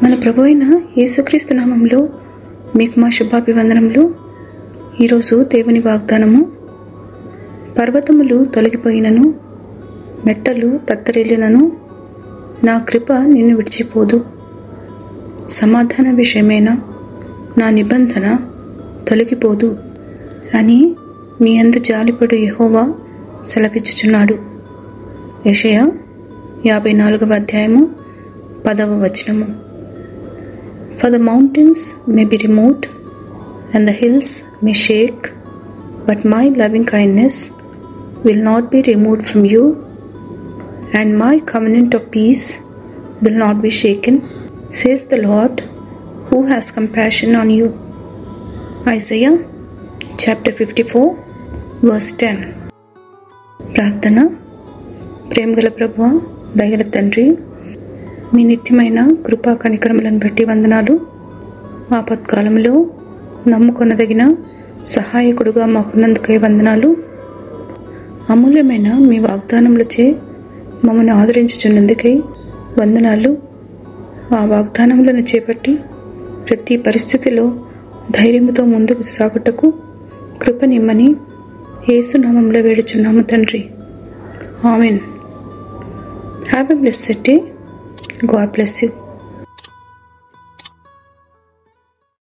మన ప్రభు అయిన యేసుక్రీస్తు నామంలో మీకు మా శుభాభివందనములు. ఈరోజు దేవుని వాగ్దానము. పర్వతములు తొలగిపోయినను, మెట్టలు తత్తరిల్లినను, నా కృప నిన్ను విడిచిపోదు. సమాధాన విషయమైన నా నిబంధన తొలగిపోదు అని మీ యందు జాలిపడు యెహోవా సెలవిచ్చుచున్నాడు. యెషయా 54వ అధ్యాయము 10వ వచనము. For the mountains may be removed and the hills may shake, but my loving kindness will not be removed from you, and my covenant of peace will not be shaken, says the Lord, who has compassion on you. Isaiah chapter 54 verse 10. ప్రార్థన. ప్రేమగల ప్రభువా, దయగల తండ్రి, మీ నిత్యమైన కృపా కనికరములను బట్టి వందనాలు. ఆపత్కాలంలో నమ్ముకొనదగిన సహాయకుడుగా మాకున్నందుకై వందనాలు. అమూల్యమైన మీ వాగ్దానములచే మమ్మల్ని ఆదరించుచున్నందుకై వందనాలు. ఆ వాగ్దానములను చేపట్టి ప్రతి పరిస్థితిలో ధైర్యముతో ముందుకు సాగుటకు కృపనిమ్మని యేసు నామములో వేడుచున్నాము తండ్రి. Amen. Have a blessed day. God bless you.